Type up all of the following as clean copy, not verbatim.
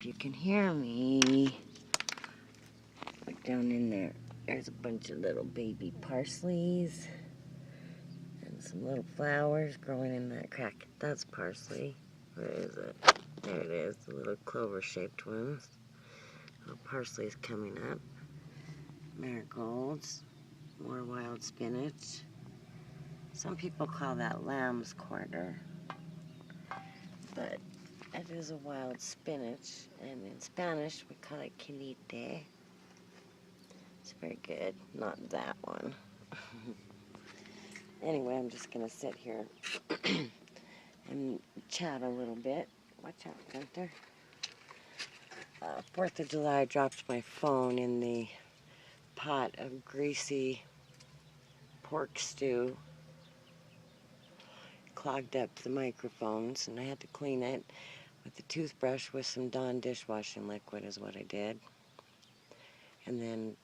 If you can hear me, look down in there. There's a bunch of little baby parsleys and some little flowers growing in that crack. That's parsley. Where is it? There it is, the little clover-shaped ones. Little parsley's coming up. Marigolds, more wild spinach. Some people call that lamb's quarter, but it is a wild spinach, and in Spanish we call it quilite. It's very good. Not that one. Anyway, I'm just going to sit here and chat a little bit. Watch out, Gunther. 4th of July, I dropped my phone in the pot of greasy pork stew. Clogged up the microphones, and I had to clean it with a toothbrush with some Dawn dishwashing liquid is what I did. And then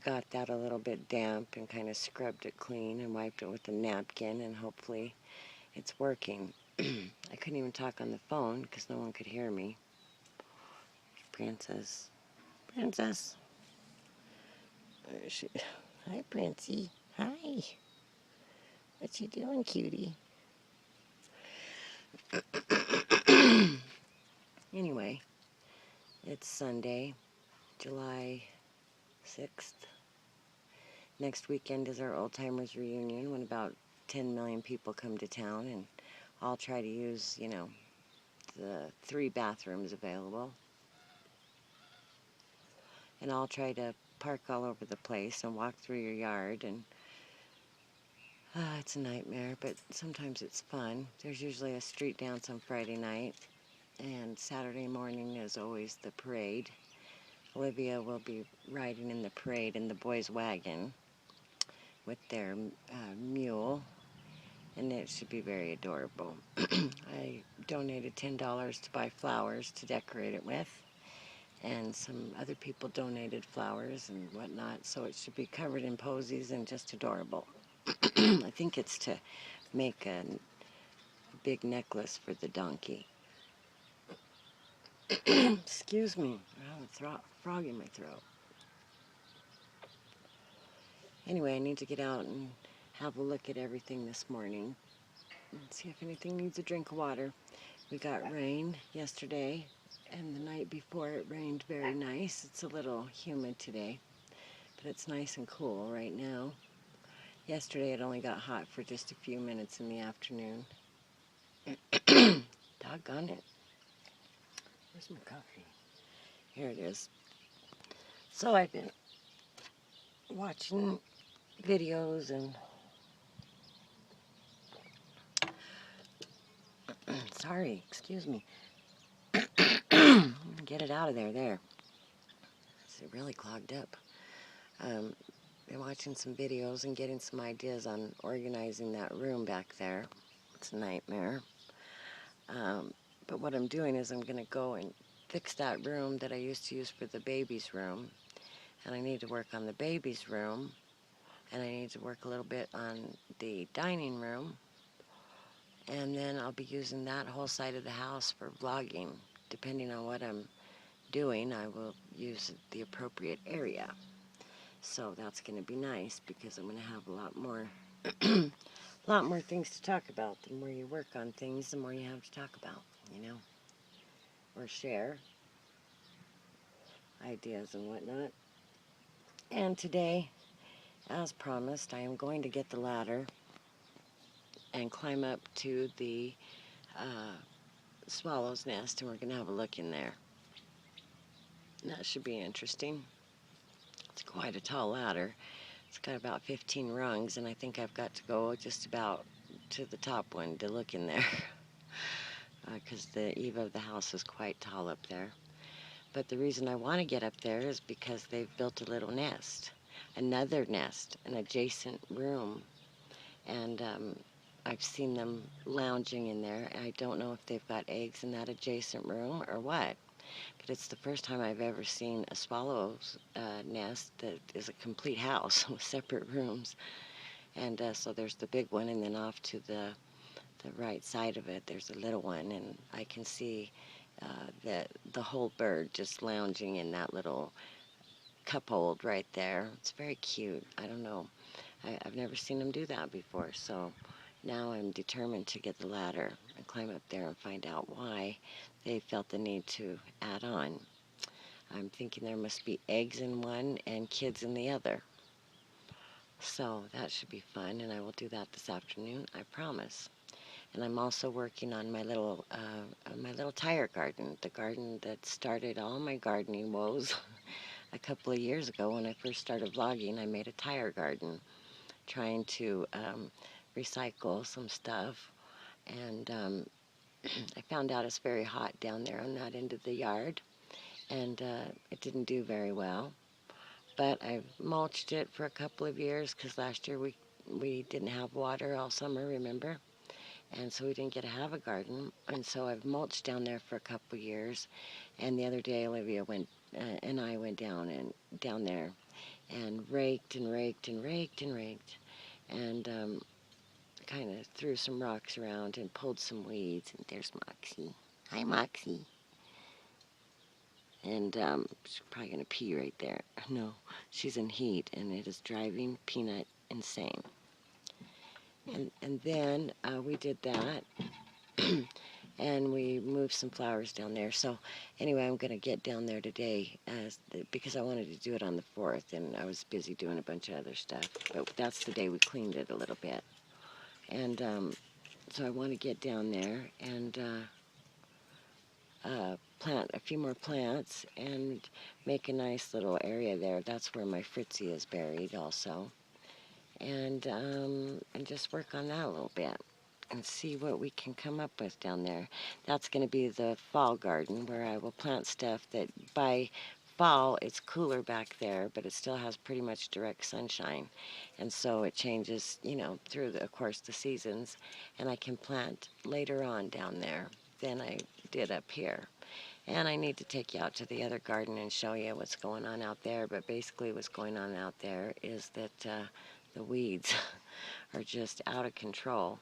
got that a little bit damp and kind of scrubbed it clean and wiped it with a napkin, and hopefully it's working. I couldn't even talk on the phone because no one could hear me. Princess. Princess. Where is she? Hi, Princey. Hi. What you doing, cutie? Anyway, it's Sunday, July 6th. Next weekend is our Old Timers reunion when about 10 million people come to town, and I'll try to use, the 3 bathrooms available. And I'll try to park all over the place and walk through your yard, and it's a nightmare, but sometimes it's fun. There's usually a street dance on Friday night, and Saturday morning is always the parade. Olivia will be riding in the parade in the boys' wagon with their mule, and it should be very adorable. I donated $10 to buy flowers to decorate it with, and some other people donated flowers and whatnot, so it should be covered in posies and just adorable. I think it's to make a big necklace for the donkey. Excuse me, I have a frog in my throat. Anyway, I need to get out and have a look at everything this morning and see if anything needs a drink of water. We got rain yesterday, and the night before it rained very nice. It's a little humid today, but it's nice and cool right now. Yesterday it only got hot for just a few minutes in the afternoon. Doggone it. Where's my coffee? Here it is. So I've been watching videos and sorry, excuse me. Get it out of there. There. It's really clogged up. Been watching some videos and getting some ideas on organizing that room back there. It's a nightmare. But what I'm doing is I'm going to go and fix that room that I used to use for the baby's room. And I need to work on the baby's room. And I need to work a little bit on the dining room. And then I'll be using that whole side of the house for vlogging. Depending on what I'm doing, I will use the appropriate area. So that's going to be nice because I'm going to have a lot more things to talk about. The more you work on things, the more you have to talk about, or share ideas and whatnot. And today, as promised, I am going to get the ladder and climb up to the swallow's nest, and we're going to have a look in there. That should be interesting. It's quite a tall ladder. It's got about 15 rungs, and I think I've got to go just about to the top one to look in there because the eave of the house is quite tall up there. But the reason I want to get up there is because they've built a little nest, another nest, an adjacent room, and I've seen them lounging in there. I don't know if they've got eggs in that adjacent room or what, but it's the first time I've ever seen a swallow's nest that is a complete house with separate rooms. And so there's the big one, and then off to the right side of it there's a little one, and I can see the whole bird just lounging in that little cup hold right there. It's very cute. I don't know. I've never seen them do that before, so now I'm determined to get the ladder and climb up there and find out why they felt the need to add on. I'm thinking there must be eggs in one and kids in the other. So that should be fun, and I will do that this afternoon, I promise. And I'm also working on my little tire garden, the garden that started all my gardening woes. A couple of years ago when I first started vlogging, I made a tire garden, trying to recycle some stuff. And I found out it's very hot down there on that end of the yard, and it didn't do very well. But I've mulched it for a couple of years because last year we didn't have water all summer, remember? And so we didn't get to have a garden. And so I've mulched down there for a couple of years. And the other day Olivia and I went down there and raked and raked and raked and raked, and kind of threw some rocks around and pulled some weeds. And there's Moxie. Hi, Moxie. And she's probably going to pee right there. No, she's in heat, and it is driving Peanut insane. And then we did that, and we moved some flowers down there. So anyway, I'm going to get down there today because I wanted to do it on the 4th, and I was busy doing a bunch of other stuff. But that's the day we cleaned it a little bit. And so I want to get down there and plant a few more plants and make a nice little area there. That's where my Fritzy is buried also. And just work on that a little bit and see what we can come up with down there. That's going to be the fall garden where I will plant stuff that by fall it's cooler back there, but it still has pretty much direct sunshine. And so it changes, through of course, the seasons, and I can plant later on down there than I did up here. And I need to take you out to the other garden and show you what's going on out there. But basically what's going on out there is that the weeds are just out of control.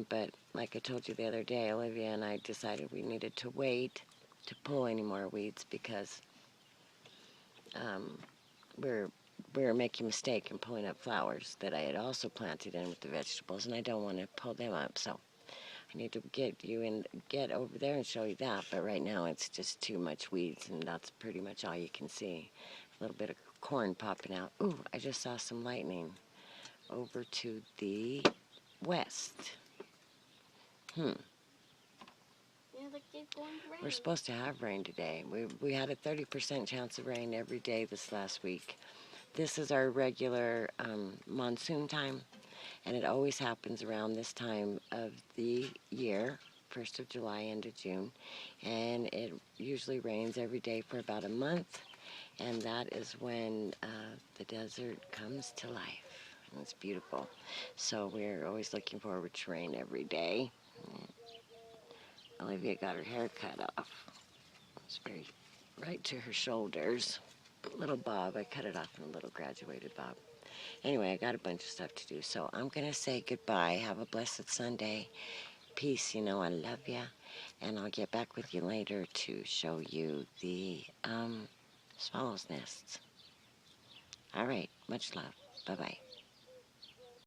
But like I told you the other day, Olivia and I decided we needed to wait to pull any more weeds because we're making a mistake in pulling up flowers that I had also planted in with the vegetables, and I don't want to pull them up. So I need to get over there and show you that. But right now it's just too much weeds, and that's pretty much all you can see. A little bit of corn popping out. Ooh, I just saw some lightning over to the west. Yeah, like it's going to rain. We're supposed to have rain today. We had a 30% chance of rain every day this last week. This is our regular monsoon time, and it always happens around this time of the year, 1st of July into June, and it usually rains every day for about a month, and that is when the desert comes to life. And it's beautiful. So we're always looking forward to rain every day. Olivia got her hair cut off. It's very right to her shoulders. Little bob. I cut it off in a little graduated bob. Anyway, I got a bunch of stuff to do, so I'm going to say goodbye. Have a blessed Sunday. Peace. I love you. And I'll get back with you later to show you the swallows' nests. All right. Much love. Bye-bye.